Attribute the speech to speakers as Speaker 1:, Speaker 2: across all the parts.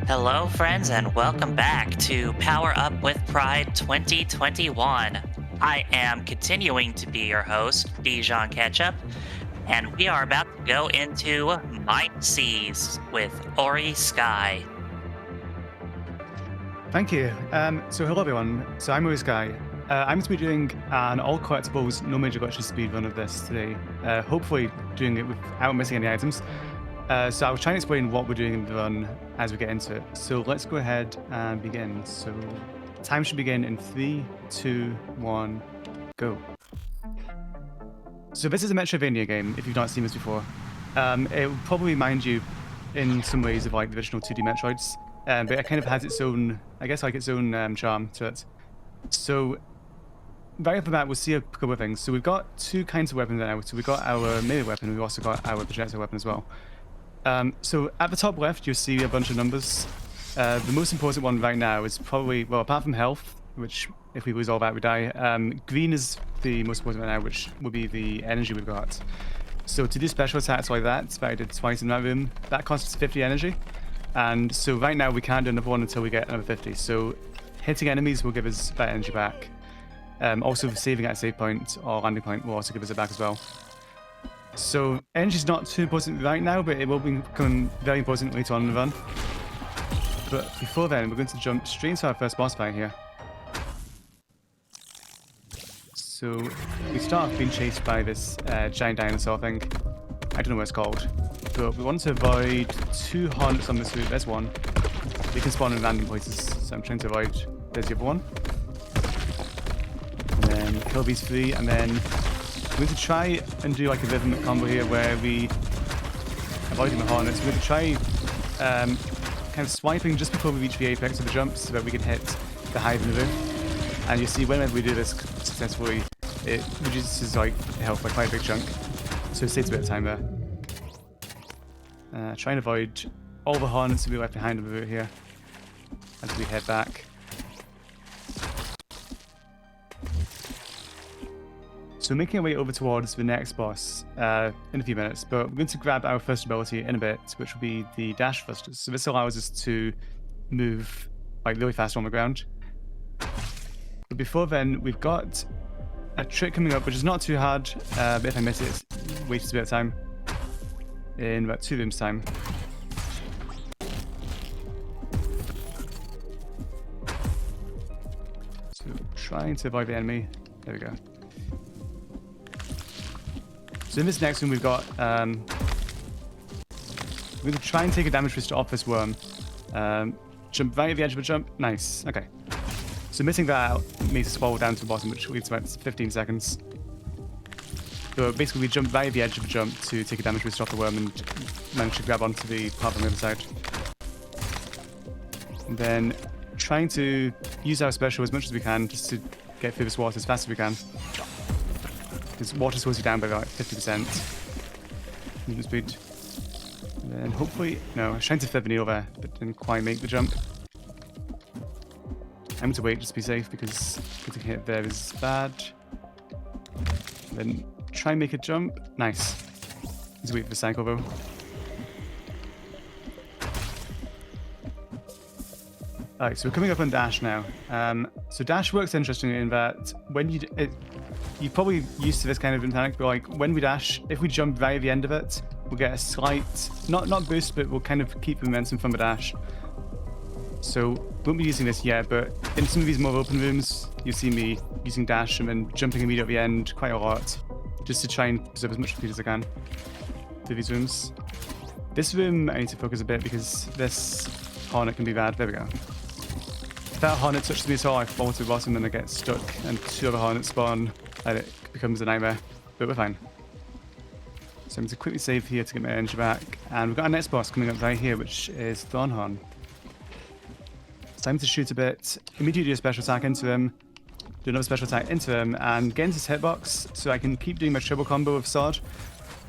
Speaker 1: Hello, friends, and welcome back to Power Up with Pride 2021. I am continuing to be your host, Dijon Ketchup, and we are about to go into MindSeize with Ori Sky.
Speaker 2: Thank you. So hello everyone. So I'm Louis Guy. I'm going to be doing an all collectibles, no major glitches speedrun of this today. Hopefully doing it without missing any items. So I'll try and explain what we're doing in the run as we get into it. So let's go ahead and begin. So time should begin in 3, 2, 1, go. So this is a Metrovania game, if you've not seen this before. It will probably remind you in some ways of like the original 2D Metroids. But it kind of has its own, I guess, like its own charm to it. So right off the bat, we'll see a couple of things. So we've got two kinds of weapons now. So we've got our melee weapon, we've also got our projectile weapon as well. So at the top left, you'll see a bunch of numbers. The most important one right now is probably, well, apart from health, which if we lose all that, we die. Green is the most important right now, which will be the energy we've got. So to do special attacks like that I did twice in that room, that costs 50 energy. And so right now we can't do another one until we get another 50. So hitting enemies will give us that energy back. Also saving at a save point or landing point will also give us it back as well. So energy is not too important right now, but it will become very important later on in the run. But before then, we're going to jump straight into our first boss fight here. So we start off being chased by this giant dinosaur thing. I don't know what it's called. But we want to avoid two hornets on this route. There's one. They can spawn in random places, so I'm trying to avoid. There's the other one. And then kill these three, and then we're going to try and do like a rhythmic combo here where we avoiding the hornets. We're going to try kind of swiping just before we reach the apex of the jump so that we can hit the hive in the roof. And you see whenever we do this successfully, it reduces like health by quite a big chunk. So it saves a bit of time there. Try and avoid all the hornets to be left behind on the route here as we head back. So making our way over towards the next boss in a few minutes, but we're going to grab our first ability in a bit, which will be the dash thrusters. So this allows us to move like really fast on the ground. But before then, we've got a trick coming up, which is not too hard, but if I miss it, it wastes a bit of time. In about 2 rooms time. So trying to avoid the enemy. There we go. So in this next room we've got we're going to try and take a damage boost off this worm. Jump right at the edge of the jump. Nice. Okay. So missing that out makes us fall down to the bottom, which leads to about 15 seconds. So basically we jump right at the edge of the jump to take a damage boost off the worm and manage to grab onto the part on the other side. And then trying to use our special as much as we can just to get through this water as fast as we can. Because water slows you down by like 50% movement speed. And then hopefully, no, I was trying to thread the needle there, but didn't quite make the jump. I'm going to wait just to be safe because getting hit there is bad. And then try and make a jump. Nice. Let's wait for the cycle though. Alright, so we're coming up on dash now. So dash works interestingly in that when you're probably used to this kind of mechanic, but like when we dash, if we jump right at the end of it, we'll get a slight, not boost, but we'll kind of keep momentum from the dash. So won't be using this yet, but in some of these more open rooms, you'll see me using dash and then jumping immediately at the end quite a lot, just to try and preserve as much speed as I can through these rooms. This room I need to focus a bit because this hornet can be bad. There we go. If that hornet touches me at all, I fall to the bottom and I get stuck, and 2 other hornets spawn, and it becomes a nightmare. But we're fine. So I'm going to quickly save here to get my energy back, and we've got our next boss coming up right here, which is Thornhorn. It's time to shoot a bit, immediately do a special attack into him, do another special attack into him, and get into his hitbox so I can keep doing my triple combo with sword.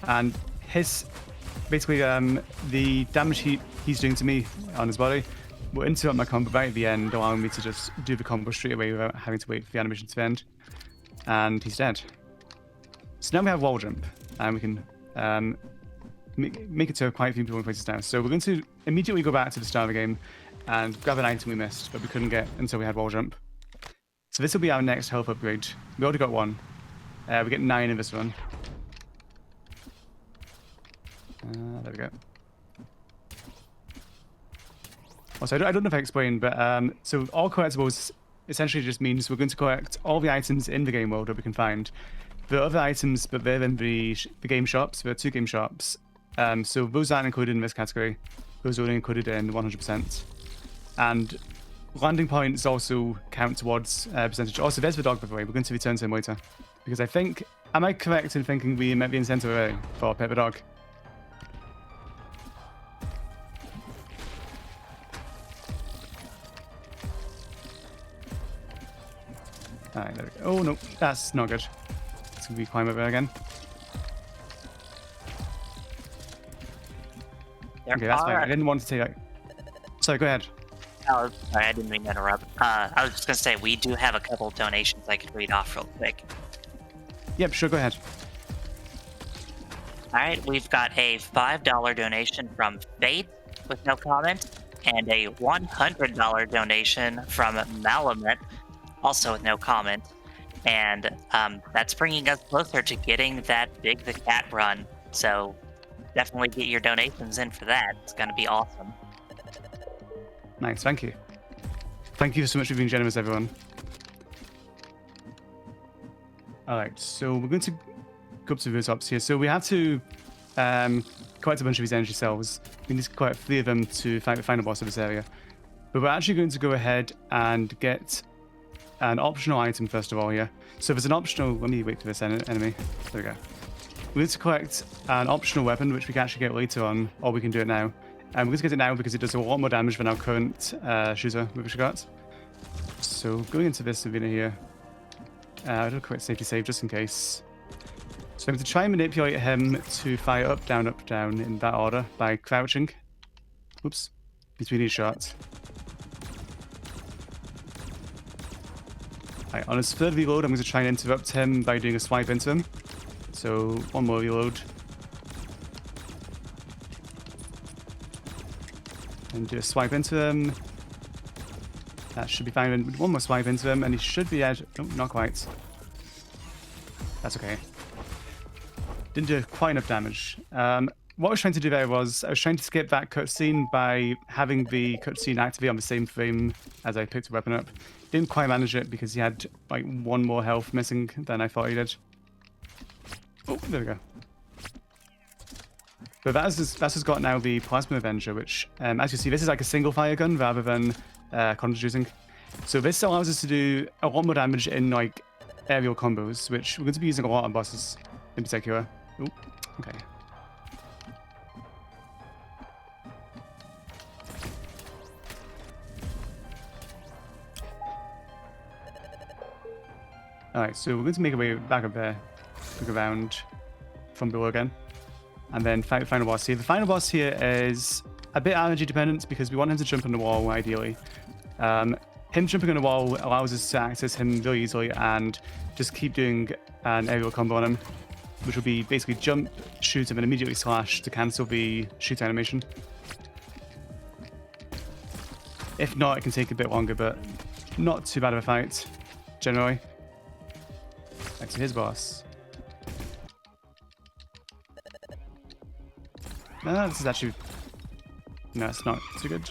Speaker 2: And his, basically, the damage he's doing to me on his body will interrupt my combo right at the end, allowing me to just do the combo straight away without having to wait for the animation to end. And he's dead. So now we have wall jump, and we can make it to quite a few people in places now. So we're going to immediately go back to the start of the game and grab an item we missed, but we couldn't get until we had wall jump. So this will be our next health upgrade. We already got one. We get 9 in this one. There we go. Also, I don't know if I explained, but so all collectibles essentially just means we're going to collect all the items in the game world that we can find. The other items, but they're in the game shops. There are 2 game shops. So those aren't included in this category. Those are only included in 100%. And landing points also count towards percentage. Also, there's the dog, by the way. We're going to return to him later. Because I think, am I correct in thinking we met the incentive already for Pet the Dog? Alright, there we go. Oh no, that's not good. It's gonna be climb over again. Okay, that's fine. I didn't want to take like. Sorry, go ahead.
Speaker 1: Oh, sorry, I didn't mean to interrupt. I was just gonna say we do have a couple of donations I could read off real quick.
Speaker 2: Yep, sure, go ahead.
Speaker 1: All right, we've got a $5 donation from Fate with no comment, and a $100 donation from Malamet, also with no comment. And that's bringing us closer to getting that Big the Cat run. So definitely get your donations in for that. It's going to be awesome.
Speaker 2: Nice, thank you. Thank you so much for being generous, everyone. Alright, so we're going to go up to the tops here. So we have to collect a bunch of these energy cells. We need to collect 3 of them to fight the final boss of this area. But we're actually going to go ahead and get an optional item first of all here. So there's an optional, let me wait for this enemy. There we go. We need to collect an optional weapon, which we can actually get later on, or we can do it now. And we're going to get it now because it does a lot more damage than our current shooter, which we got. So going into this arena here, I'll do a quick safety save just in case. So I'm going to try and manipulate him to fire up, down, in that order by crouching. Oops, between each shot. Right, on his 3rd reload, I'm going to try and interrupt him by doing a swipe into him. So, one more reload. And do a swipe into him. That should be fine. And one more swipe into him, and he should be dead. Oh, not quite. That's okay. Didn't do quite enough damage. What I was trying to do there was, I was trying to skip that cutscene by having the cutscene activate on the same frame as I picked the weapon up. Didn't quite manage it because he had like 1 more health missing than I thought he did. Oh, there we go. But that's just got now the Plasma Avenger, which, as you see, this is like a single fire gun rather than conjuring. So this allows us to do a lot more damage in like aerial combos, which we're going to be using a lot on bosses in particular. Oh, okay. Alright, so we're going to make our way back up there, look around from below again, and then fight the final boss here. The final boss here is a bit energy dependent because we want him to jump on the wall, ideally. Him jumping on the wall allows us to access him really easily and just keep doing an aerial combo on him, which will be basically jump, shoot him, and immediately slash to cancel the shoot animation. If not, it can take a bit longer, but not too bad of a fight, generally. Back to his boss. No, this is actually... No, it's not too good.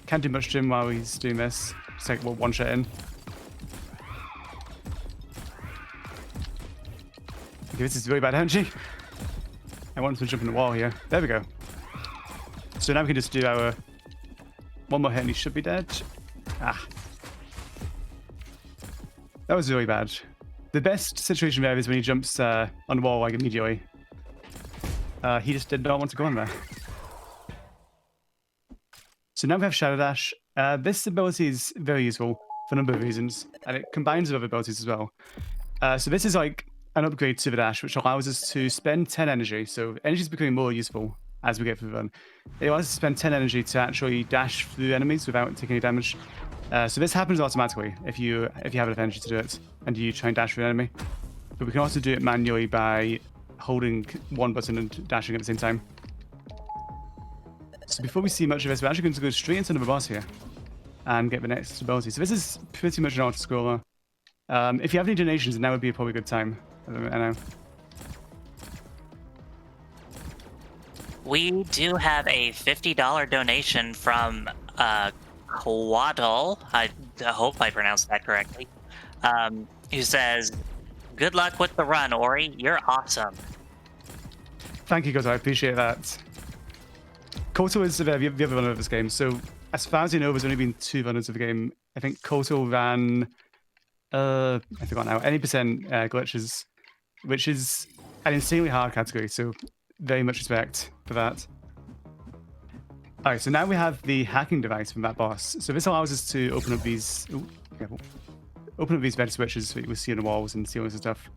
Speaker 2: Can't do much to him while he's doing this. Just take one shot in. Okay, this is really bad energy. I want him to jump in the wall here. There we go. So now we can just do our... One more hit and he should be dead. Ah. That was really bad. The best situation there is when he jumps on the wall like immediately. He just did not want to go on there. So now we have Shadow Dash. This ability is very useful for a number of reasons, and it combines with other abilities as well. So this is like an upgrade to the dash, which allows us to spend 10 energy. So energy is becoming more useful as we get through the run. It allows us to spend 10 energy to actually dash through enemies without taking any damage. So this happens automatically if you have enough energy to do it, and you try and dash through an enemy. But we can also do it manually by holding one button and dashing at the same time. So before we see much of this, we're actually going to go straight into the boss here and get the next ability. So this is pretty much an auto-scroller. If you have any donations, now would be probably a good time. I know.
Speaker 1: We do have a $50 donation from Quaddle. I hope I pronounced that correctly. Who says, "Good luck with the run, Ori. You're awesome."
Speaker 2: Thank you, guys. I appreciate that. Koto is the other runner of this game. So as far as I know, there's only been 2 runners of the game. I think Koto ran, I forgot now, any percent glitches, which is an insanely hard category. So very much respect for that. All right, so now we have the hacking device from that boss. So this allows us to open up these, careful, open up these vent switches that you will see on the walls and ceilings and stuff.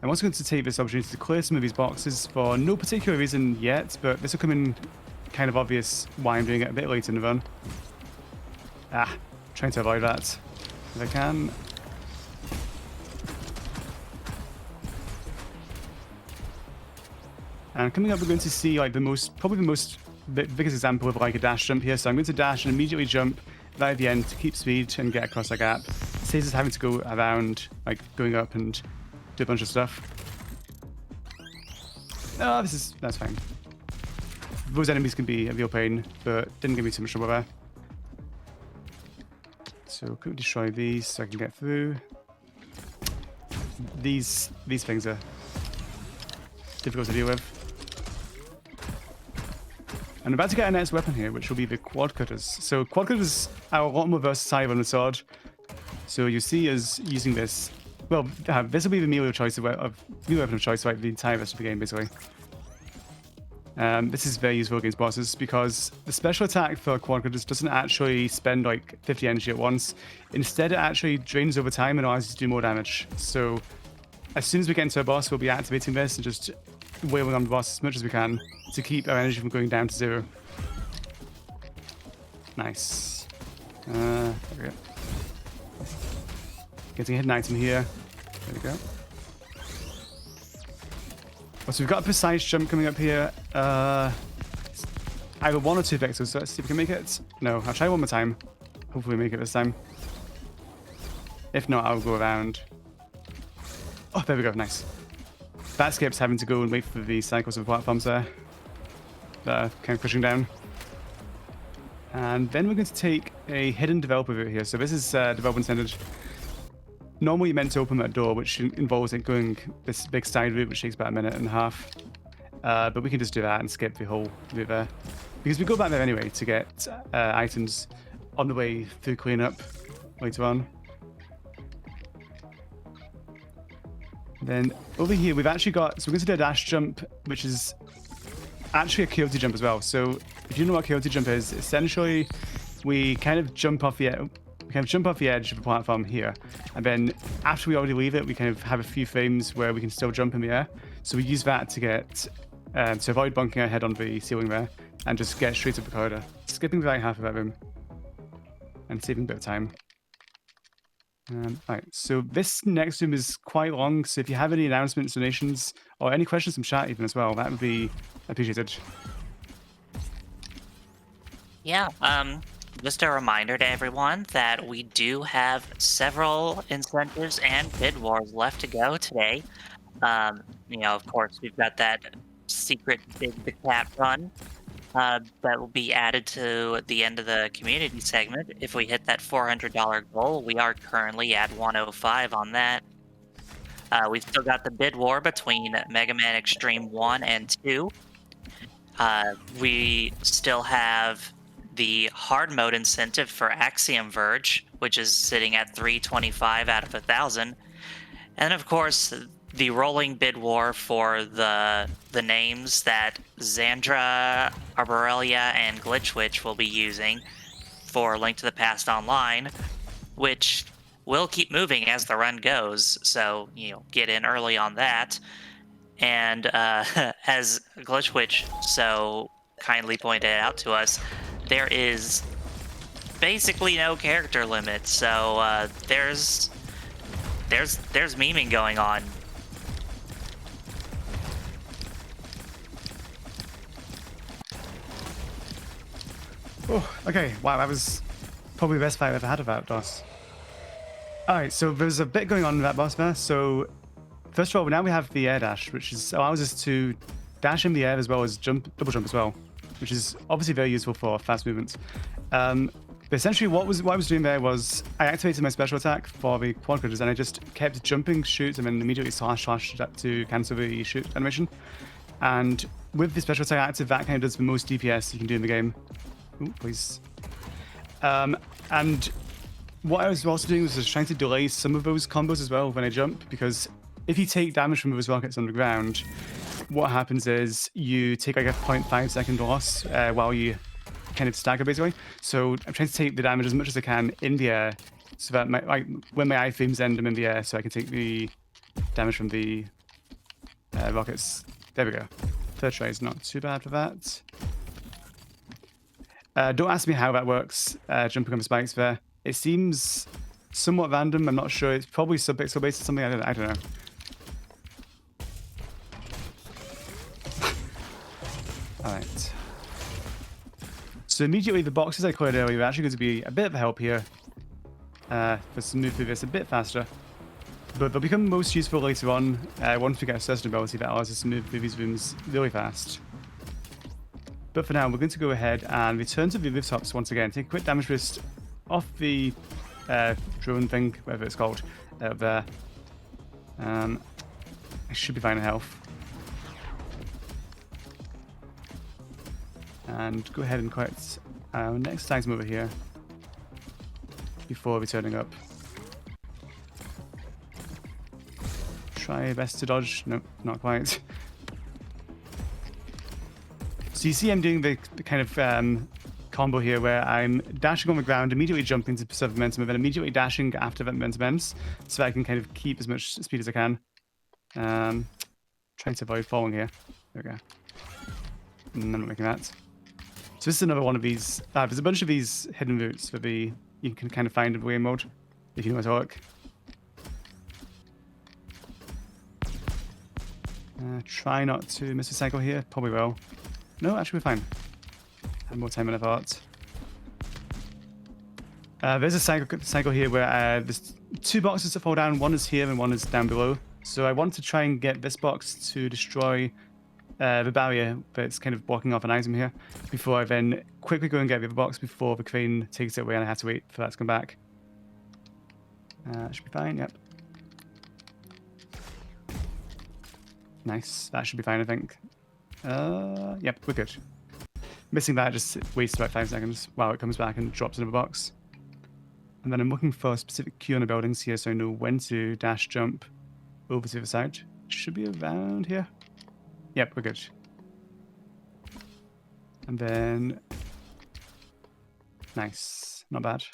Speaker 2: I'm also going to take this opportunity to clear some of these boxes for no particular reason yet, but this will come in kind of obvious why I'm doing it a bit later in the run. Trying to avoid that if I can. And coming up, we're going to see like probably the biggest example of like a dash jump here. So I'm going to dash and immediately jump right at the end to keep speed and get across that gap. It saves us having to go around, like going up and do a bunch of stuff. Oh, that's fine. Those enemies can be a real pain, but didn't give me too much trouble there. So quickly destroy these so I can get through. These things are difficult to deal with. I'm about to get our next weapon here, which will be the quad cutters. So quad cutters are a lot more versatile than the sword. So you see us using this. Well, this will be the melee weapon of choice, like the entire rest of the game, basically. This is very useful against bosses because the special attack for quad cutters doesn't actually spend like 50 energy at once. Instead, it actually drains over time and allows you to do more damage. So as soon as we get into a boss, we'll be activating this and just wailing on the boss as much as we can to keep our energy from going down to 0. Nice. There we go. Getting a hidden item here. There we go. Oh, so we've got a precise jump coming up here. Either 1 or 2 pixels, so let's see if we can make it. No, I'll try one more time. Hopefully we make it this time. If not, I'll go around. Oh, there we go, nice. That skips having to go and wait for the cycles of platforms there. That are kind of pushing down. And then we're going to take a hidden developer route here. So this is developer intended. Normally you're meant to open that door, which involves it going this big side route, which takes about 1.5 minutes. But we can just do that and skip the whole route there. Because we go back there anyway to get items on the way through cleanup later on. Then over here, we've actually got, so we're going to do a dash jump, which is actually a coyote jump as well. So if you know what coyote jump is, essentially we kind of jump off the edge of the platform here. And then after we already leave it, we kind of have a few frames where we can still jump in the air. So we use that to get, to avoid bunking our head on the ceiling there and just get straight up the corridor, skipping the right half of that room and saving a bit of time. Alright, so this next room is quite long, so if you have any announcements, donations, or any questions from chat even as well, that would be appreciated.
Speaker 1: Yeah, just a reminder to everyone that we do have several incentives and bid wars left to go today. You know, of course, we've got that secret Big the Cat run that will be added to the end of the community segment. If we hit that $400 goal, we are currently at 105 on that. We've still got the bid war between Mega Man Extreme 1 and 2. We still have the hard mode incentive for Axiom Verge, which is sitting at 325 out of 1,000. And of course, the rolling bid war for the names that Xandra, Arborelia, and Glitchwitch will be using for Link to the Past Online, which will keep moving as the run goes, so, you know, get in early on that. And as Glitchwitch so kindly pointed out to us, there is basically no character limit, so there's memeing going on.
Speaker 2: Oh, okay. Wow, that was probably the best fight I've ever had of that boss. Alright, so there's a bit going on with that boss there. So, first of all, now we have the air dash, which allows us to dash in the air as well as double jump as well, which is obviously very useful for fast movements. But essentially, what I was doing there was I activated my special attack for the quadcopters, and I just kept jumping, shoot, and then immediately slash to cancel the shoot animation. And with the special attack active, that kind of does the most DPS you can do in the game. Ooh, please. And what I was also doing was just trying to delay some of those combos as well when I jump, because if you take damage from those rockets on the ground, what happens is you take like a 0.5 second loss while you kind of stagger basically. So I'm trying to take the damage as much as I can in the air, so that when my iframes end, I'm in the air, so I can take the damage from the rockets. There we go. Third try is not too bad for that. Don't ask me how that works, jumping on the spikes there. It seems somewhat random. I'm not sure. It's probably sub-pixel based or something. I don't know. Alright. So immediately the boxes I cleared earlier are actually going to be a bit of a help here. For some move through this a bit faster. But they'll become most useful later on, once we get a certain ability that allows us to move through these rooms really fast. But for now, we're going to go ahead and return to the rooftops once again. Take a quick damage boost off the drone thing, whatever it's called, out there. I should be fine in health. And go ahead and collect our next item over here before returning up. Try best to dodge. Nope, not quite. So you see I'm doing the kind of combo here where I'm dashing on the ground, immediately jumping to preserve momentum, and then immediately dashing after that momentum ends, so that I can kind of keep as much speed as I can. Trying to avoid falling here. There we go. I'm not making that. So this is another one of these. There's a bunch of these hidden routes for you can kind of find in the game mode, if you know where to look. Try not to miss a cycle here. Probably will. No, actually we're fine. Had more time than I thought. There's a cycle here where there's two boxes that fall down. One is here and one is down below. So I want to try and get this box to destroy the barrier that's kind of blocking off an item here, before I then quickly go and get the other box before the crane takes it away and I have to wait for that to come back. Should be fine, yep. Nice, that should be fine, I think. Yep, we're good. Missing that just wastes about 5 seconds while it comes back and drops another box. And then I'm looking for a specific queue on the buildings here so I know when to dash jump over to the other side. Should be around here. Yep, we're good. And then... Nice, not bad.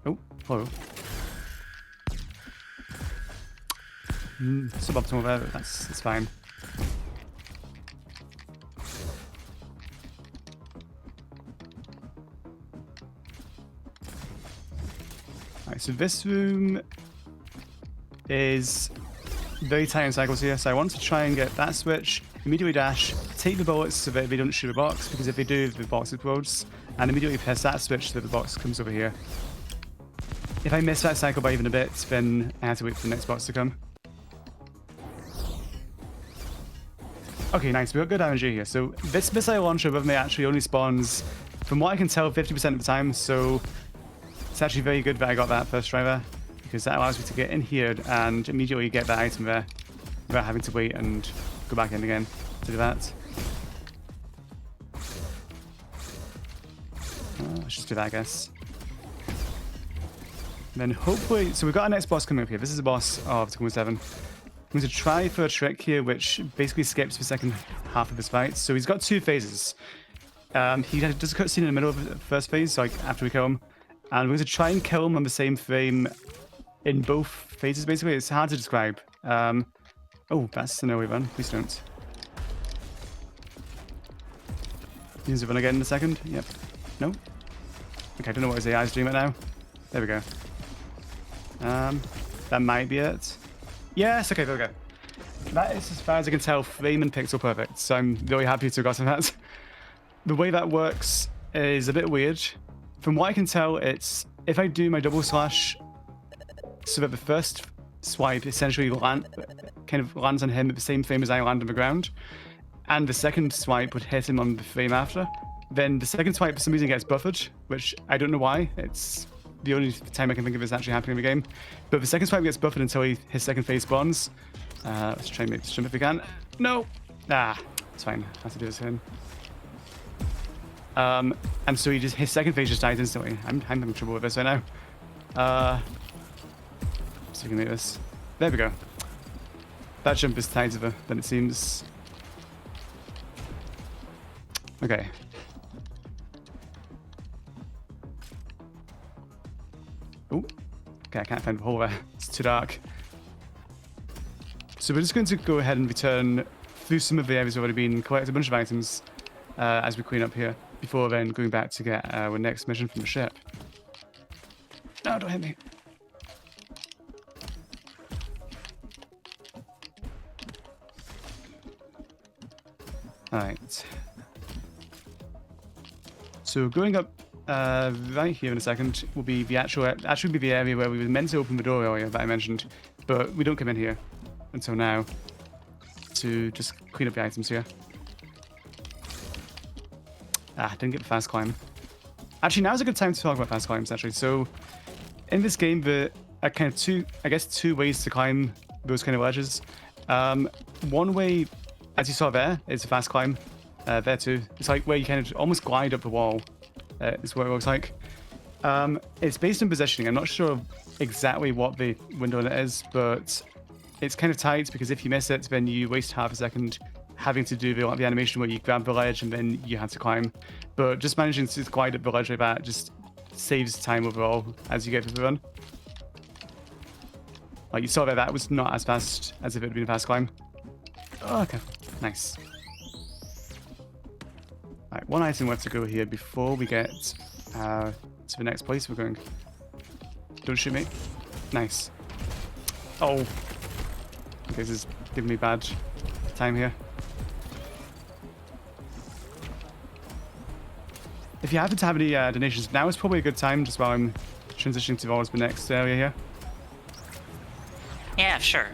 Speaker 2: Oh, hello. Suboptimal there, but that's fine. Alright, so this room is very tight in cycles here, so I want to try and get that switch, immediately dash, take the bullets so that they don't shoot a box, because if they do, the box explodes, and immediately press that switch so that the box comes over here. If I miss that cycle by even a bit, then I have to wait for the next box to come. Okay, nice. We've got good NMG here. So this missile launcher above me actually only spawns, from what I can tell, 50% of the time. So it's actually very good that I got that first try there, because that allows me to get in here and immediately get that item there without having to wait and go back in again to do that. Let's just do that, I guess. And then hopefully, so we've got our next boss coming up here. This is the boss of Tacoma 7. I'm going to try for a trick here, which basically skips the second half of his fight. So he's got two phases. He does a cutscene in the middle of the first phase, like after we kill him. And we're going to try and kill him on the same frame in both phases, basically. It's hard to describe. Oh, that's an early run. Please don't. Use the run again in a second. Yep. No. Okay, I don't know what his AI is doing right now. There we go. That might be it. Yes, okay, there we go. That is, as far as I can tell, frame and pixel perfect. So I'm really happy to have gotten that. The way that works is a bit weird. From what I can tell, it's if I do my double slash so that the first swipe essentially kind of lands on him at the same frame as I land on the ground, and the second swipe would hit him on the frame after, then the second swipe for some reason gets buffered, which I don't know why. It's the only time I can think of is actually happening in the game. But the second swipe gets buffered until his second phase spawns. Let's try and make this jump if we can. No! It's fine. I have to do this to him. And so his second phase just dies instantly. I'm having trouble with this right now. So we can make this. There we go. That jump is tighter than it seems. Okay. Oh. Okay, I can't find the hole there. It's too dark. So we're just going to go ahead and return through some of the areas we've already been, collect a bunch of items as we clean up here, before then going back to get our next mission from the ship. No, don't hit me. Alright. So going up right here in a second will be the actually be the area where we were meant to open the door earlier that I mentioned, but we don't come in here until now to just clean up the items here. Didn't get the fast climb. Actually, now's a good time to talk about fast climbs, actually. So in this game, there are kind of two ways to climb those kind of ledges. One way, as you saw there, is a fast climb. There too. It's like where you kind of almost glide up the wall. Is what it looks like. It's based on positioning. I'm not sure exactly what the window in it is, but it's kind of tight because if you miss it, then you waste half a second having to do the animation where you grab the ledge and then you have to climb. But just managing to glide up the ledge like that just saves time overall as you get through the run. Like you saw there, that was not as fast as if it had been a fast climb. Oh, okay, nice. Right, one item left to go here before we get to the next place we're going. Don't shoot me. Nice. Oh. Okay, this is giving me bad time here. If you happen to have any donations, now is probably a good time just while I'm transitioning towards the next area here.
Speaker 1: Yeah, sure.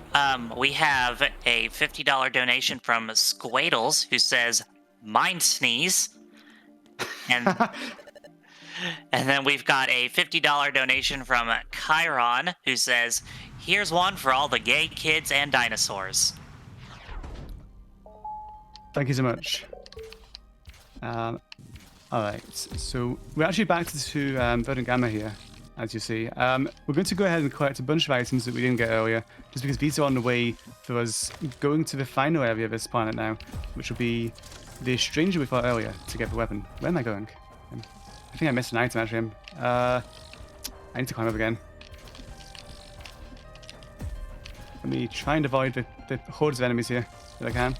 Speaker 1: We have a $50 donation from Squaddles, who says, MindSeize. And and then we've got a $50 donation from Chiron, who says, here's one for all the gay kids and dinosaurs.
Speaker 2: Thank you so much. Alright, so we're actually back to Verdant Gamma here, as you see. We're going to go ahead and collect a bunch of items that we didn't get earlier, just because these are on the way for us going to the final area of this planet now, which will be the stranger we fought earlier to get the weapon. Where am I going? I think I missed an item, actually. I need to climb up again. Let me try and avoid the hordes of enemies here, if I can.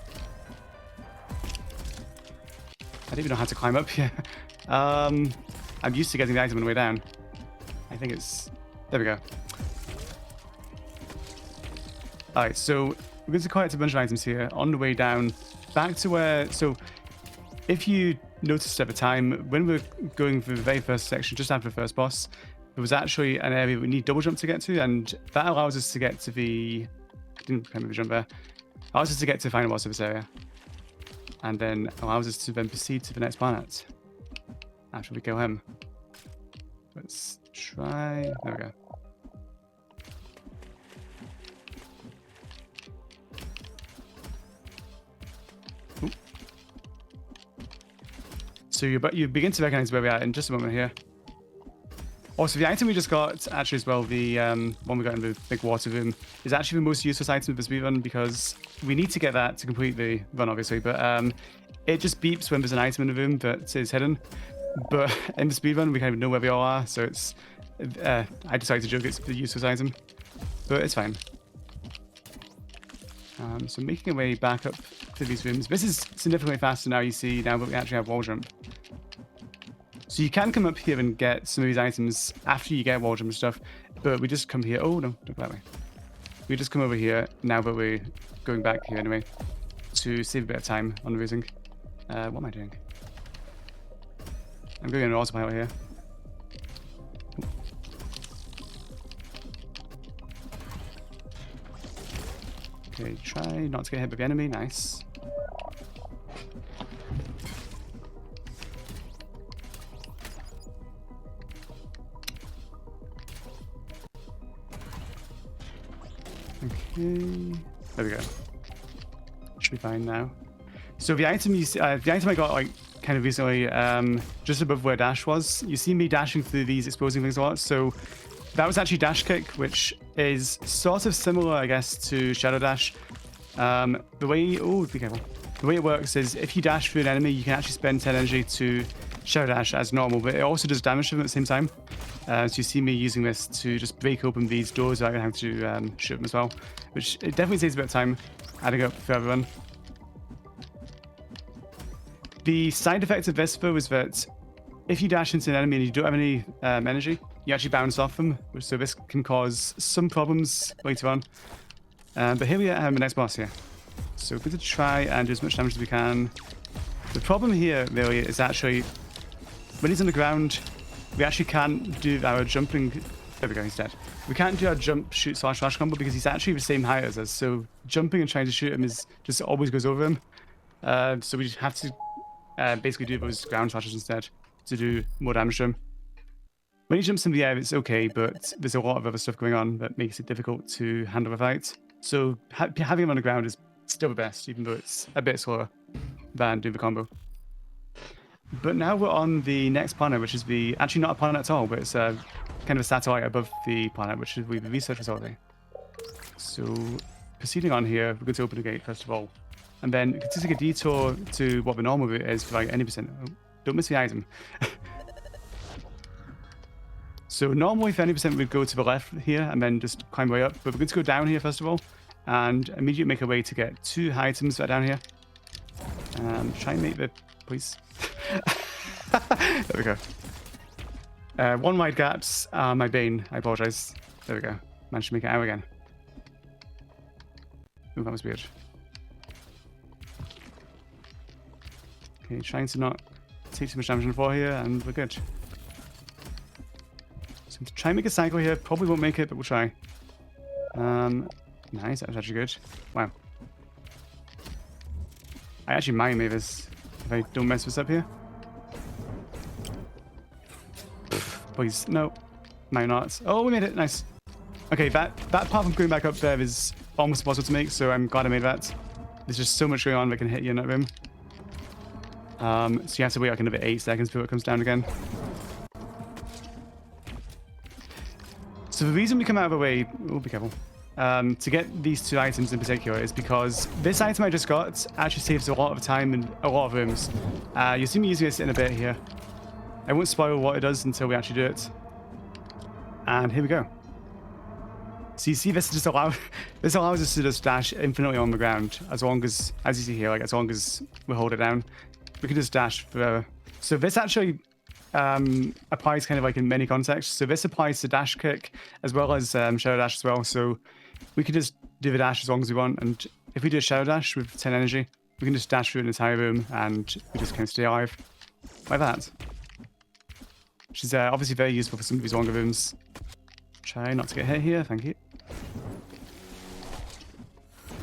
Speaker 2: I don't even know how to climb up here. I'm used to getting the item on the way down. I think it's... There we go. Alright, so we're going to collect a bunch of items here on the way down back to where... So if you noticed at the time, when we were going through the very first section, just after the first boss, there was actually an area we need double jump to get to, and that allows us to get to the... I didn't remember the jump there. Allows us to get to the final boss of this area. And then allows us to then proceed to the next planet after we kill him. Let's try... There we go. Ooh. So you begin to recognize where we are in just a moment here. Also, the item we just got, actually as well, the one we got in the big water room, is actually the most useless item of the speed run because we need to get that to complete the run, obviously, but it just beeps when there's an item in the room that is hidden. But in the speed run, we kind of know where we all are, so it's... I decided to joke it's the useless item, but it's fine. So making our way back up to these rooms. This is significantly faster now, you see, now that we actually have wall jump. So you can come up here and get some of these items after you get wall jump and stuff, but we just come here. Oh, no, don't go that way. We just come over here now that we're going back here anyway to save a bit of time on losing. What am I doing? I'm going on autopilot here. Okay, try not to get hit by the enemy. Nice. Okay, there we go. Should be fine now. So the item I got like kind of recently, just above where dash was. You see me dashing through these exposing things a lot. So that was actually dash kick, which is sort of similar, I guess, to shadow dash. The way be careful. The way it works is if you dash through an enemy, you can actually spend 10 energy to shadow dash as normal, but it also does damage to them at the same time. So you see me using this to just break open these doors without having to shoot them as well, which it definitely takes a bit of time adding up for everyone. The side effect of this, though, is that if you dash into an enemy and you don't have any energy, you actually bounce off them, so this can cause some problems later on. But here we have the next boss here. So we're going to try and do as much damage as we can. The problem here, really, is actually when he's on the ground, we actually can't do our jumping. There we go, he's dead. We can't do our jump, shoot, slash combo because he's actually the same height as us. So jumping and trying to shoot him is just always goes over him. So we just have to basically do those ground slashes instead to do more damage to him. When he jumps in the air, it's okay, but there's a lot of other stuff going on that makes it difficult to handle a fight. So having him on the ground is still the best, even though it's a bit slower than doing the combo. But now we're on the next planet, which is actually not a planet at all, but it's kind of a satellite above the planet, which is the research facility. So proceeding on here, we're going to open the gate first of all, and then we can take a detour to what the normal route is for like any percent. Oh, don't miss the item. So normally for any percent we'd go to the left here and then just climb way up, but we're going to go down here first of all and immediately make a way to get 2 items that are down here. Try and make the please. There we go. 1 wide gaps are my bane. I apologize. There we go. Managed to make it out again. Oh, that was weird. Okay, trying to not take too much damage on the floor here, and we're good. So to try and make a cycle here, probably won't make it, but we'll try. Nice, that was actually good. Wow. I actually might make this if I don't mess this up here. Please, no. Might not. Oh, we made it, nice. Okay, that part from going back up there is almost impossible to make, so I'm glad I made that. There's just so much going on that can hit you in that room. So you have to wait like another 8 seconds before it comes down again. So the reason we come out of the way, oh, be careful, to get these 2 items in particular is because this item I just got actually saves a lot of time and a lot of rooms. You'll see me using this in a bit here. I won't spoil what it does until we actually do it. And here we go. So you see this just this allows us to just dash infinitely on the ground as long as you see here, like as long as we hold it down. We can just dash forever. So this actually applies kind of like in many contexts. So this applies to dash kick as well as shadow dash as well. So we could just do the dash as long as we want. And if we do a shadow dash with 10 energy, we can just dash through an entire room and we just kind of stay alive like that. Which is obviously very useful for some of these longer rooms. Try not to get hit here, thank you.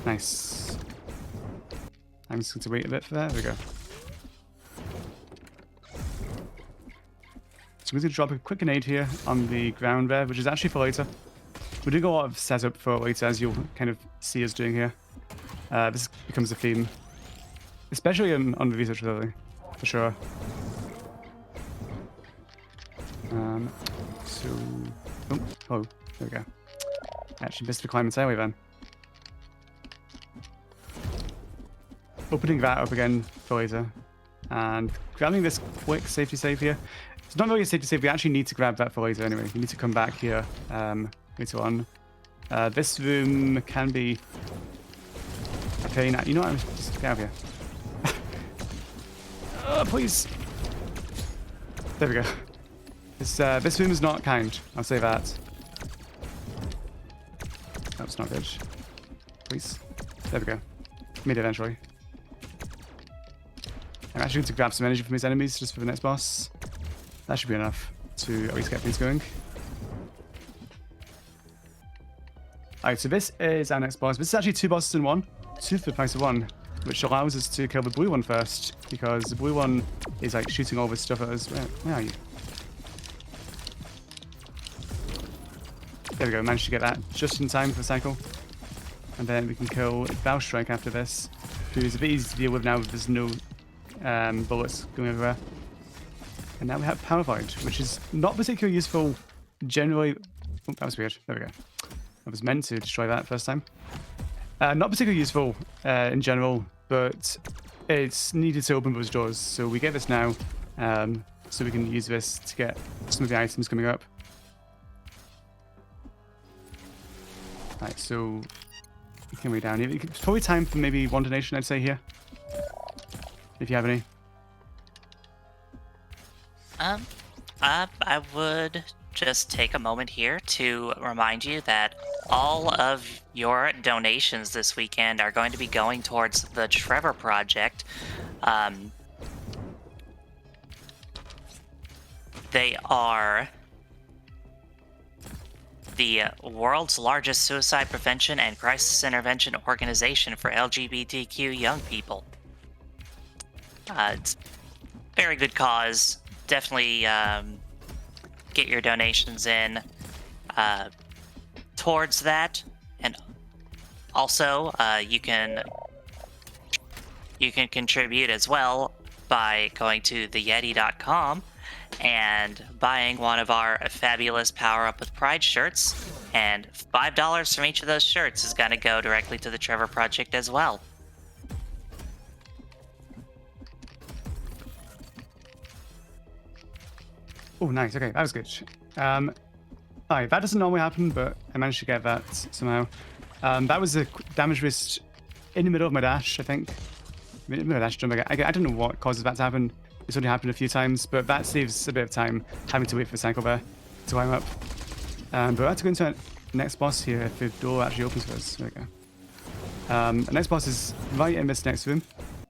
Speaker 2: Nice. I'm just going to wait a bit for that. There we go. So we're going to drop a quick grenade here on the ground there, which is actually for later. We're doing a lot of setup for later, as you'll kind of see us doing here. This becomes a theme, especially on the research facility, for sure. Oh, there we go. I actually missed the climb entirely then. Opening that up again for later. And grabbing this quick safety save here. It's not really a safety save, we actually need to grab that for later anyway. We need to come back here later on. This room can be a pain. You know what, I'm just get out of here. Oh, please. There we go. This room is not kind, I'll say that. That's not good. Please. There we go. Made it eventually. I'm actually going to grab some energy from his enemies just for the next boss. That should be enough to at least get things going. Alright, so this is our next boss. This is actually 2 bosses in one. 2 for the price of 1. Which allows us to kill the blue one first. Because the blue one is like shooting all this stuff at us. Where are you? There we go, managed to get that just in time for the cycle. And then we can kill Bow Strike after this. Who's a bit easy to deal with now that there's no bullets going everywhere. And now we have Power Void, which is not particularly useful generally. Oh, that was weird. There we go. I was meant to destroy that first time. Not particularly useful in general, but it's needed to open those doors. So we get this now, so we can use this to get some of the items coming up. Right, so we can way down here. It's probably time for maybe 1 donation, I'd say, here. If you have any.
Speaker 1: I would just take a moment here to remind you that all of your donations this weekend are going to be going towards the Trevor Project. They are the world's largest suicide prevention and crisis intervention organization for LGBTQ young people. It's a very good cause. Definitely get your donations in towards that, and also you can contribute as well by going to theyeti.com and buying one of our fabulous Power Up with Pride shirts, and $5 from each of those shirts is going to go directly to the Trevor Project as well.
Speaker 2: Oh, nice. Okay, that was good. Alright, that doesn't normally happen, but I managed to get that somehow. That was a damage wrist in the middle of my dash, I think. My dash jump. I don't know what causes that to happen. It's only happened a few times, but that saves a bit of time having to wait for the cycle there to climb up. But we're about to go into our next boss here if the door actually opens for us. There we go. The next boss is right in this next room.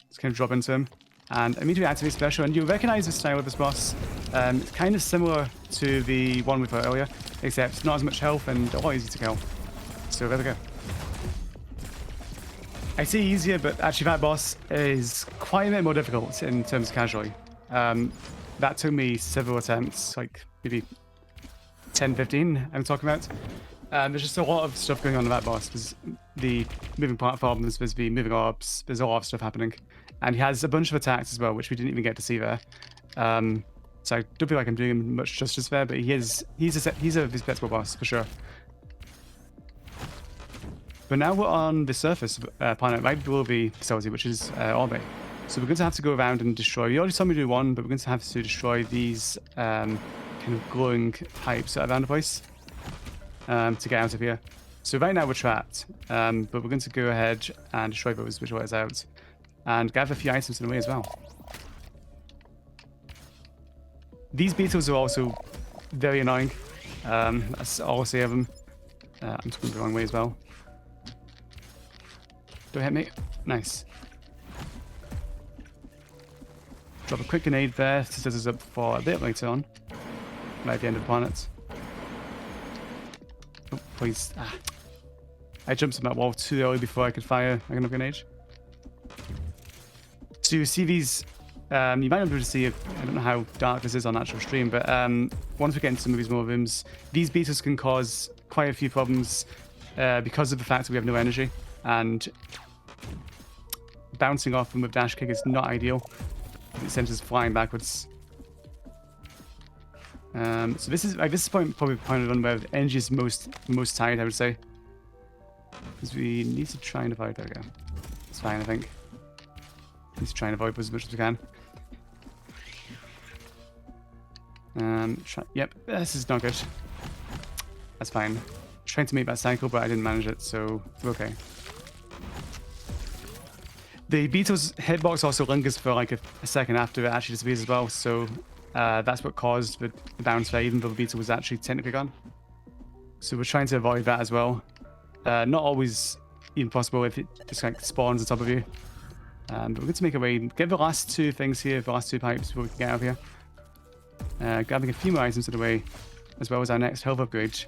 Speaker 2: Just kind of drop into him and immediately activate special. And you'll recognize the style of this boss. It's kind of similar to the one we fought earlier, except not as much health and a lot easier to kill. So there we go. I say easier, but actually that boss is quite a bit more difficult in terms of casualty. That took me several attempts, like maybe 10, 15 I'm talking about. There's just a lot of stuff going on in that boss. There's the moving platforms, there's the moving orbs, there's a lot of stuff happening. And he has a bunch of attacks as well, which we didn't even get to see there. So I don't feel like I'm doing him much justice there, but he's a respectable boss for sure. But now we're on the surface planet right below the facility, which is Orbe. So we're going to have to go around and destroy. You already saw me do one, but we're going to have to destroy these kind of glowing pipes that are around the place to get out of here. So right now we're trapped, but we're going to go ahead and destroy those, which will let us out, and gather a few items in the way as well. These beetles are also very annoying. That's all I'll say of them. I'm just going the wrong way as well. Don't hit me. Nice. Drop a quick grenade there to set us up for a bit later on. Right at the end of the planet. Oh, please. Ah. I jumped on that wall too early before I could fire another grenade. So you see these... you might not be able to see it. I don't know how dark this is on actual stream, but once we get into some of these more rooms, these beetles can cause quite a few problems because of the fact that we have no energy, and bouncing off them with dash kick is not ideal. It sends us flying backwards. So this is probably the point of the run where the energy is most tired, I would say, because we need to try and avoid. There we go. It's fine, I think. Need to try and avoid as much as we can. Yep, this is not good. That's fine. Trying to make that cycle, but I didn't manage it, so we're okay. The beetle's hitbox also lingers for like a second after it actually disappears as well, so that's what caused the bounce there, even though the beetle was actually technically gone. So we're trying to avoid that as well. Not always even possible if it just like spawns on top of you. But we're going to make our way, get the last two things here, the last two pipes before we can get out of here. Grabbing a few more items of the way, as well as our next health upgrade.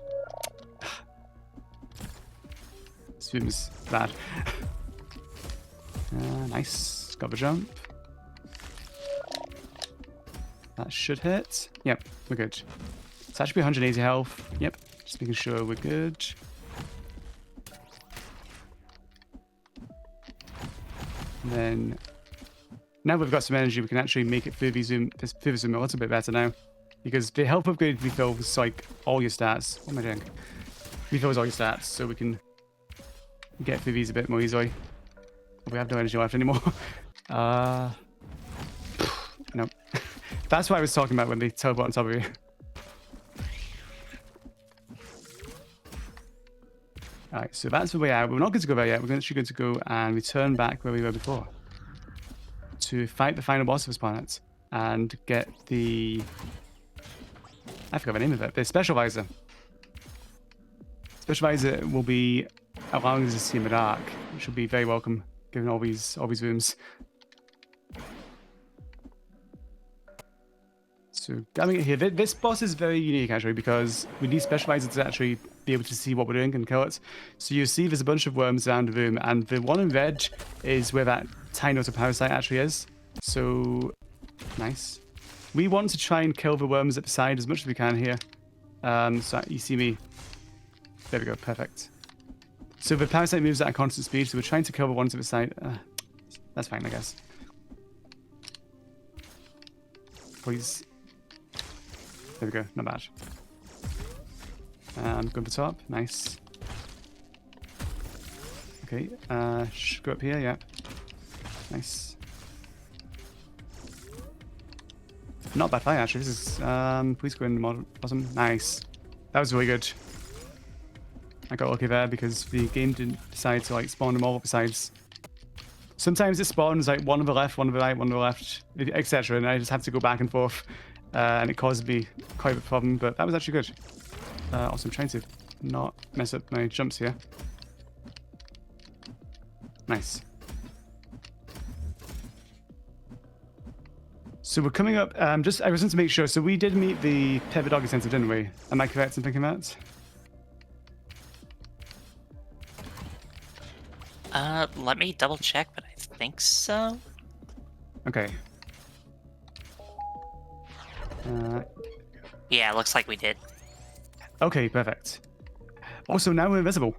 Speaker 2: Swim's bad. Nice. Got the jump. That should hit. Yep, we're good. So that should be 180 health. Yep, just making sure we're good. And then, now we've got some energy, we can actually make it through the zoom a little bit better now. Because the health upgrade refills like all your stats. What am I doing? Refills all your stats, so we can get through these a bit more easily. We have no energy left anymore. Nope. That's what I was talking about when they teleport on top of you. Alright, so that's the way out. We're not going to go there yet. We're actually going to go and return back where we were before. To fight the final boss of this planet. And get the... I forgot the name of it. The Specializer. Specializer will be allowing us to see in the dark, which will be very welcome, given all these rooms. So, grabbing it here. This boss is very unique, actually, because we need Specializer to actually be able to see what we're doing and kill it. So you see there's a bunch of worms around the room, and the one in red is where that tiny little parasite actually is. So, nice. We want to try and kill the worms at the side as much as we can here. So you see me. There we go, perfect. So the parasite moves at a constant speed, so we're trying to kill the ones at the side. That's fine, I guess. Please. There we go, not bad. Go to the top, nice. Okay, go up here, yeah. Nice. Not bad fight, actually. This is, please go in the bottom. Nice. That was really good. I got lucky there because the game didn't decide to like spawn them all up the sides. Sometimes it spawns like one on the left, one on the right, one on the left, etc. And I just have to go back and forth. And it caused me quite a problem, but that was actually good. Also, I'm trying to not mess up my jumps here. Nice. So we're coming up, I just want to make sure. So we did meet the Pepper Dog incentive, didn't we? Am I correct in thinking that?
Speaker 1: Let me double check, but I think so.
Speaker 2: Okay.
Speaker 1: Yeah, looks like we did.
Speaker 2: Okay, perfect. Also, now we're invisible.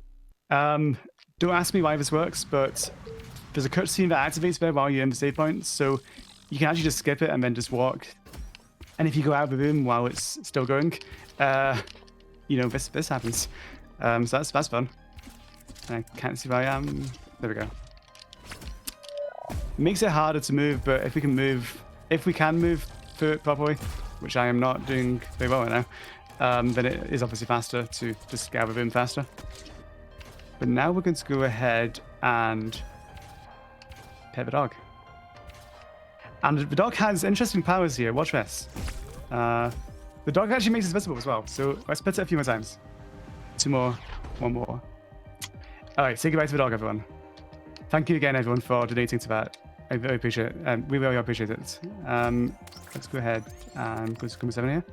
Speaker 2: Don't ask me why this works, but there's a cutscene that activates there while you're in the save point, so you can actually just skip it and then just walk. And if you go out of the room while it's still going, you know, this happens. So that's fun. I can't see where I am. There we go. It makes it harder to move, but if we can move through it properly, which I am not doing very well right now, then it is obviously faster to just get out of the room faster. But now we're going to go ahead and pet the dog. And the dog has interesting powers here. Watch this. The dog actually makes us visible as well. So let's pet it a few more times. Two more. One more. All right, say goodbye to the dog, everyone. Thank you again, everyone, for donating to that. I very appreciate it. We really appreciate it. Let's go ahead and go to Kumba 7 here.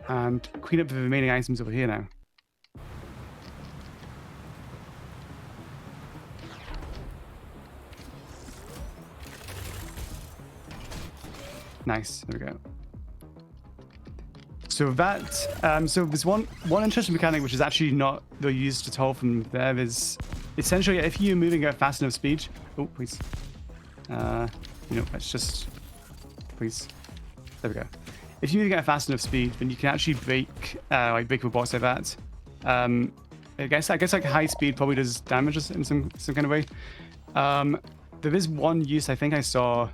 Speaker 2: And clean up the remaining items over here now. Nice, there we go. So that, so there's one interesting mechanic which is actually not really used at all from there is essentially if you're moving at fast enough speed. Oh, please. You know, let's just, please. There we go. If you're moving at a fast enough speed, then you can actually break a boss like that. I guess like high speed probably does damage in some kind of way. There is one use I think I saw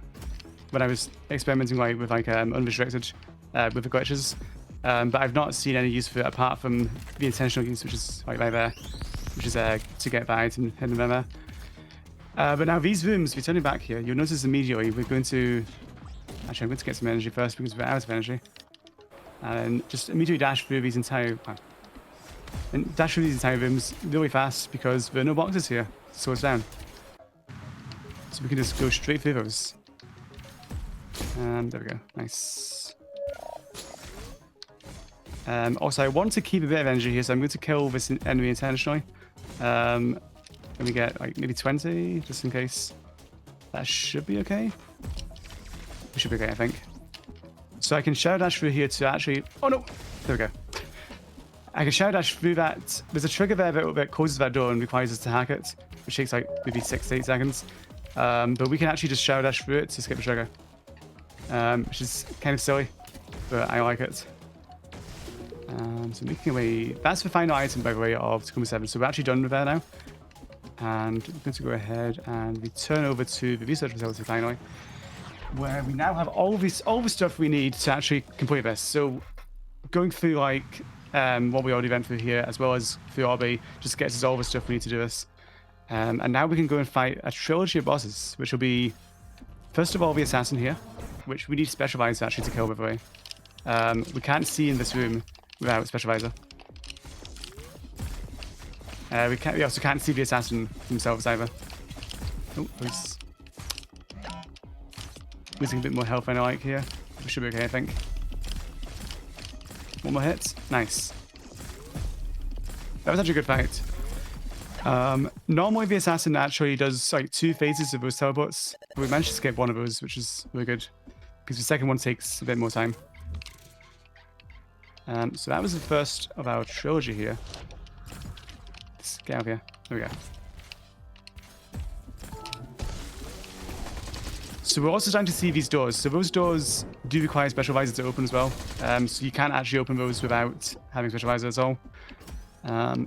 Speaker 2: when I was experimenting with unrestricted with the glitches. But I've not seen any use for it apart from the intentional use, which is right there, which is to get the item hidden there. But now these rooms, returning back here, you'll notice immediately we're going to... Actually, I'm going to get some energy first because we're out of energy. And then just immediately dash through these entire... And dash through these entire rooms really fast because there are no boxes here to slow us down. So we can just go straight through those. There we go. Nice. Also, I want to keep a bit of energy here, so I'm going to kill this enemy intentionally. Let me get like maybe 20, just in case. That should be okay. We should be okay, I think. So I can shadow dash through here to actually... Oh no! There we go. I can shadow dash through that. There's a trigger there that closes that door and requires us to hack it, which takes like maybe 6 to 8 seconds. But we can actually just shadow dash through it to skip the trigger. Which is kind of silly, but I like it. So making away... That's the final item, by the way, of Tacoma 7. So we're actually done with that now. And we're going to go ahead and return over to the research facility finally, where we now have all the stuff we need to actually complete this. So going through like what we already went through here, as well as through RB, just gets us all the stuff we need to do this. And now we can go and fight a trilogy of bosses, which will be, first of all, the assassin here, which we need specialized actually to kill, by the way. We can't see in this room without specializer. We also can't see the assassin themselves either. Oh, he's losing a bit more health than I like here. We should be okay, I think. One more hit. Nice. That was actually a good fight. Normally the assassin actually does like 2 phases of those teleports. But we managed to skip one of those, which is really good. Because the second one takes a bit more time. So that was the first of our trilogy here. Let's get out of here. There we go. So we're also starting to see these doors. So those doors do require special visor to open as well. So you can't actually open those without having special visor at all.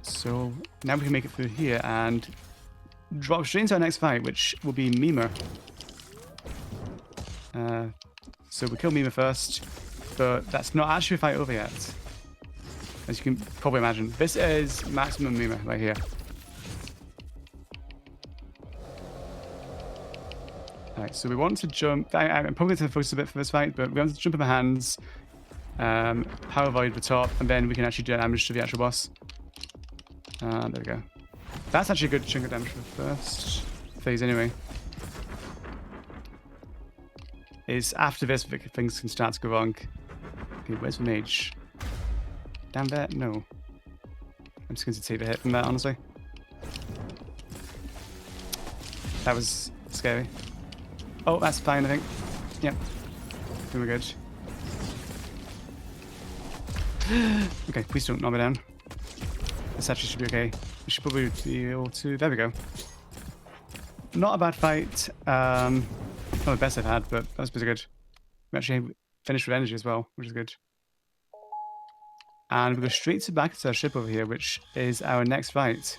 Speaker 2: So now we can make it through here and drop straight into our next fight, which will be Mima. So we kill Mima first, but that's not actually a fight over yet. As you can probably imagine, this is maximum Mima right here. Alright, so we want to jump. I'm probably going to focus a bit for this fight, but we want to jump in the hands, power void the top, and then we can actually do damage to the actual boss. There we go. That's actually a good chunk of damage for the first phase anyway. Is after this things can start to go wrong. Okay, where's the mage? Down there? No. I'm just going to take the hit from that, honestly. That was scary. Oh, that's fine, I think. Yep. Doing good. Okay, please don't knock me down. This actually should be okay. We should probably be able to... There we go. Not a bad fight. Not the best I've had, but that was pretty good. We actually finished with energy as well, which is good. And we go straight to back to our ship over here, which is our next fight.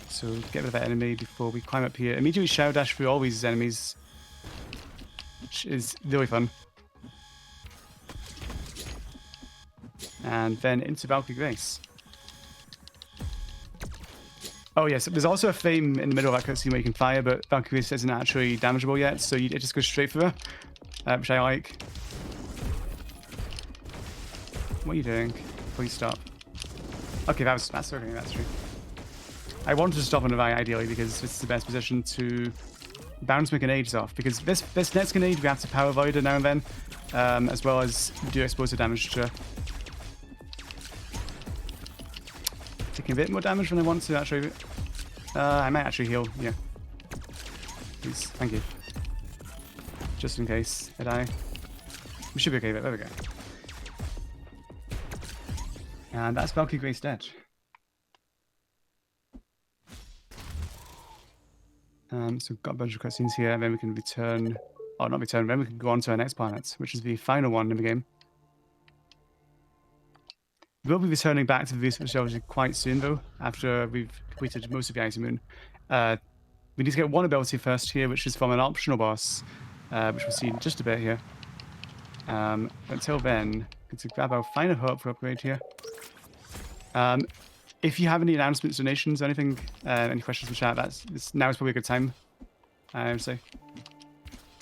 Speaker 2: So get rid of that enemy before we climb up here. Immediately shadow dash through all these enemies, which is really fun. And then into Valkyrie Grace. Oh yes, there's also a flame in the middle of that cutscene where you can fire, but Valkyrie Grace isn't actually damageable yet, so it just goes straight through her, which I like. What are you doing? Please stop. Okay, that's okay, that's true. I wanted to stop on the right ideally because this is the best position to bounce my grenades off, because this next grenade we have to power void it now and then, as well as do explosive damage to her. Taking a bit more damage than I want to actually. I might actually heal, yeah. Please, thank you. Just in case I die. We should be okay, but there we go. And that's Valkyrie Grace dead. So we've got a bunch of cutscenes here, and then we can return, or not return, then we can go on to our next planet, which is the final one in the game. We'll be returning back to the research facility quite soon, though, after we've completed most of the Icy Moon. We need to get one ability first here, which is from an optional boss, which we'll see in just a bit here. Until then, I'm going to grab our final hope for upgrade here. If you have any announcements, donations, or anything, any questions in the chat, now is probably a good time, I would say.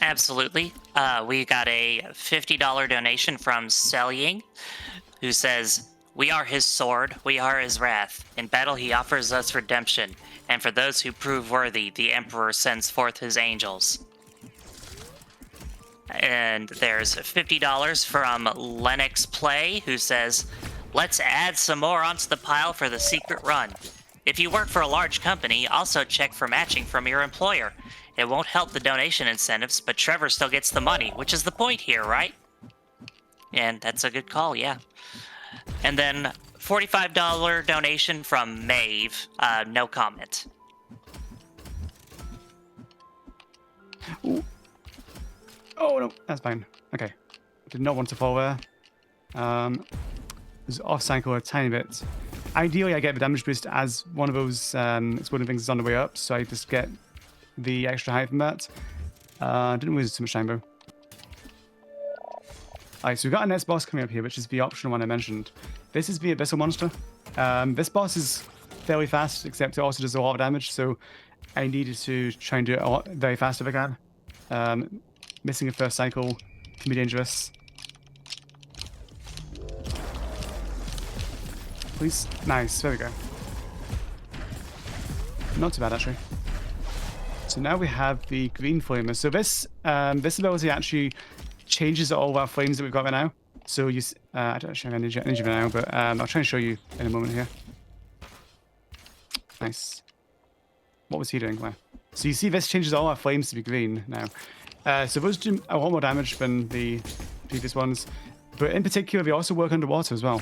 Speaker 1: Absolutely. We got a $50 donation from Selying, who says, We are his sword, we are his wrath. In battle he offers us redemption, and for those who prove worthy, the Emperor sends forth his angels. And there's $50 from Lennox Play, who says, let's add some more onto the pile for the secret run. If you work for a large company, also check for matching from your employer. It won't help the donation incentives, but Trevor still gets the money, which is the point here, right? And that's a good call, yeah. And then $45 donation from Maeve, no comment.
Speaker 2: Ooh. Oh no, that's fine. Okay. Did not want to fall there. Was off cycle a tiny bit. Ideally, I get the damage boost as one of those exploding things is on the way up, so I just get the extra height from that. Didn't lose too much time though. Alright, so we've got a next boss coming up here, which is the optional one I mentioned. This is the Abyssal Monster. This boss is fairly fast, except it also does a lot of damage, so I needed to try and do it a lot very fast if I can. Missing a first cycle can be dangerous. Please. Nice. There we go. Not too bad, actually. So now we have the green flamer. So this ability actually changes all of our flames that we've got right now. So you, I don't actually have energy right now, but I'll try and show you in a moment here. Nice. What was he doing? Where? So you see this changes all our flames to be green now. So those do a lot more damage than the previous ones. But in particular, they also work underwater as well.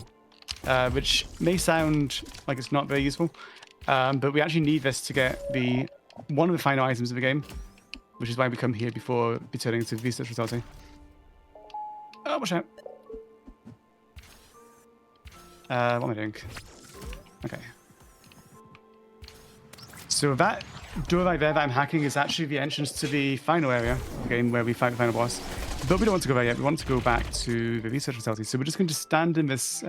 Speaker 2: Which may sound like it's not very useful. But we actually need this to get one of the final items of the game. Which is why we come here before returning to research resulting. Oh, watch out. What am I doing? Okay. So that door right there that I'm hacking is actually the entrance to the final area of the game where we fight the final boss. But we don't want to go there yet. We want to go back to the research facility. So we're just going to stand in this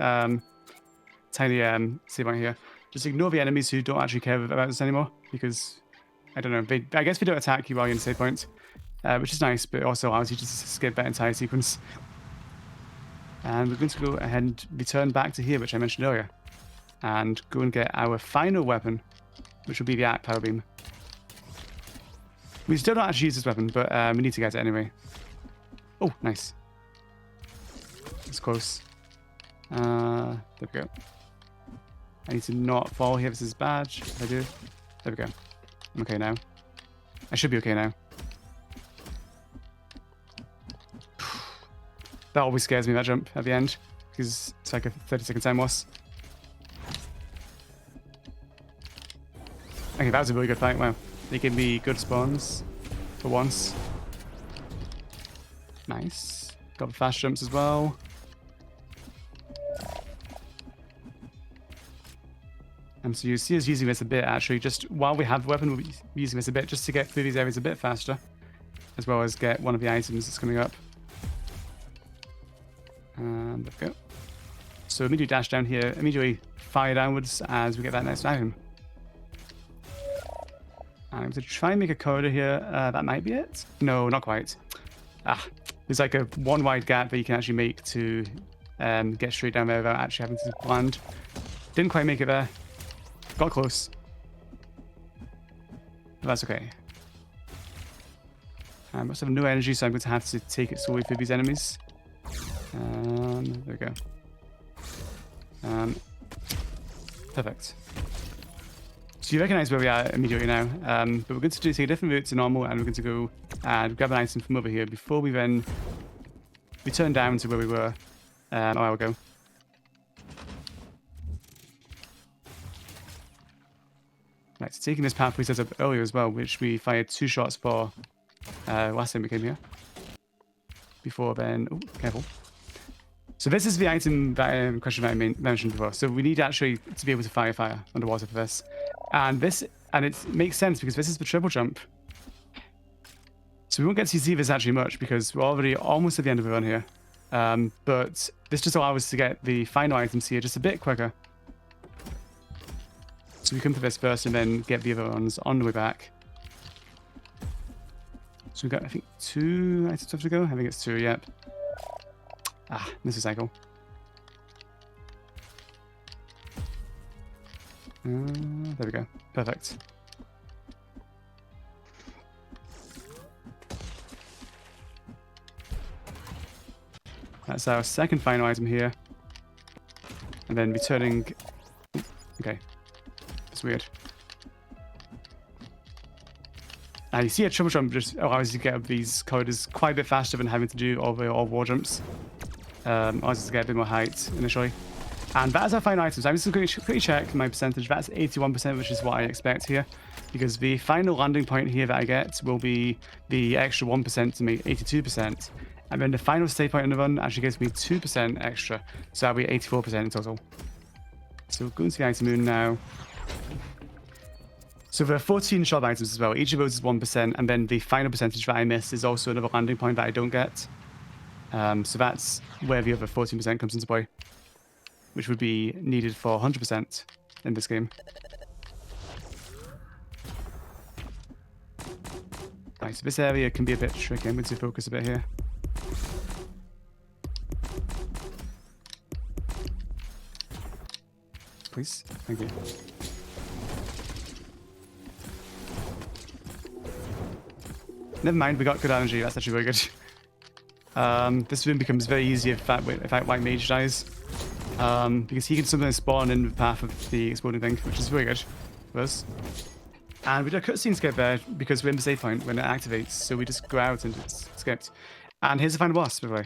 Speaker 2: tiny save right here. Just ignore the enemies who don't actually care about us anymore. Because, I don't know, I guess they don't attack you while you're in the save point. Which is nice, but it also allows you to skip that entire sequence. And we're going to go ahead and return back to here, which I mentioned earlier. And go and get our final weapon, which will be the Arc Power Beam. We still don't actually use this weapon, but we need to get it anyway. Oh, nice. It's close. There we go. I need to not fall here. This is badge. If I do. There we go. I'm okay now. I should be okay now. That always scares me, that jump at the end, because it's like a 30-second time loss. Okay, that was a really good fight. Wow. They gave me good spawns for once. Nice. Got the fast jumps as well. And so you see us using this a bit, actually. Just while we have the weapon, we'll be using this a bit just to get through these areas a bit faster, as well as get one of the items that's coming up. And there we go. So immediately dash down here, immediately fire downwards as we get that next item. And I'm going to try and make a corridor here. That might be it. No, not quite. There's like a one wide gap that you can actually make to get straight down there without actually having to land. Didn't quite make it there. Got close. But that's okay. I must have no energy, so I'm going to have to take it slowly through these enemies. There we go. Perfect. So you recognize where we are immediately now, but we're going to take a different route to normal, and we're going to go and grab an item from over here before we then return down to where we were a while ago. Right, so taking this path we set up earlier as well, which we fired 2 shots for last time we came here. Before then, oh, careful. So this is the item that question that I mentioned before. So we need actually to be able to fire underwater for this. And it makes sense because this is the triple jump. So we won't get to see this actually much because we're already almost at the end of the run here. But this just allows us to get the final items here just a bit quicker. So we come for this first and then get the other ones on the way back. So we've got, I think, 2 items left to go. I think it's 2, yep. Missed a cycle. There we go. Perfect. That's our second final item here. And then returning... Okay. It's weird. And you see a triple jump just allows you to get up these corridors quite a bit faster than having to do all wall jumps. Allows us to get a bit more height initially. And that is our final items. I'm just going to quickly check my percentage. That's 81%, which is what I expect here. Because the final landing point here that I get will be the extra 1% to make 82%. And then the final save point in the run actually gives me 2% extra. So that'll be 84% in total. So we'll go into the item moon now. So there are 14 shop items as well. Each of those is 1%. And then the final percentage that I miss is also another landing point that I don't get. So that's where the other 14% comes into play, which would be needed for 100% in this game. Right, so this area can be a bit tricky. I'm going to focus a bit here. Please, thank you. Never mind, we got good energy. That's actually very good. This room becomes very easy if that white mage dies. Because he can sometimes spawn in the path of the exploding thing, which is very good for us. And we do a cutscene skip there because we're in the save point when it activates, so we just go out and it's skipped. And here's the final boss, by the way.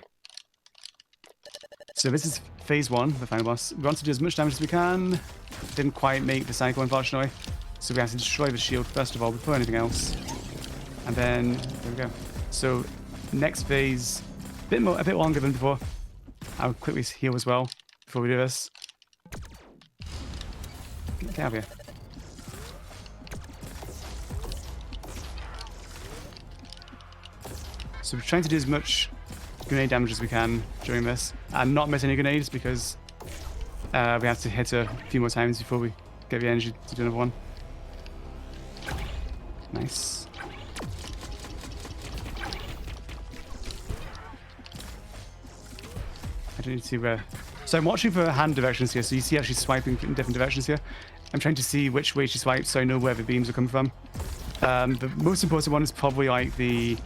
Speaker 2: So this is phase 1, the final boss. We want to do as much damage as we can. Didn't quite make the cycle, unfortunately. So we have to destroy the shield first of all before anything else. And then, there we go. So, next phase, a bit longer than before. I'll quickly heal as well before we do this. Get out of here. So we're trying to do as much grenade damage as we can during this. And not miss any grenades because we have to hit a few more times before we get the energy to do another one. Nice. I don't need to see where. So I'm watching for hand directions here. So you see actually swiping in different directions here. I'm trying to see which way she swipes so I know where the beams are coming from. The most important one is probably like the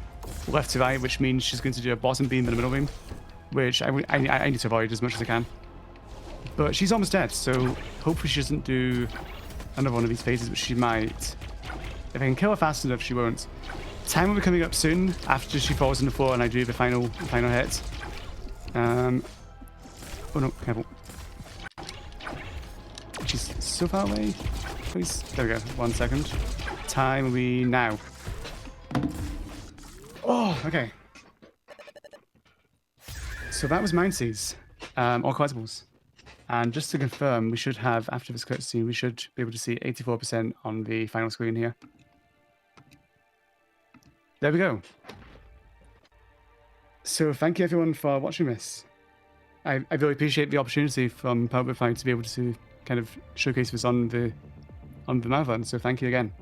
Speaker 2: left to right, which means she's going to do a bottom beam and a middle beam, which I need to avoid as much as I can. But she's almost dead, so hopefully she doesn't do another one of these phases, which she might. If I can kill her fast enough, she won't. Time will be coming up soon after she falls on the floor and I do the final hit. Oh no, careful. She's so far away. Please. There we go. 1 second. Time will be now. Oh, okay. So that was MindSeize. All collectibles. And just to confirm, we should have, after this cutscene, we should be able to see 84% on the final screen here. There we go. So thank you everyone for watching this. I really appreciate the opportunity from PowerBit to be able to kind of showcase this on the marathon. So thank you again.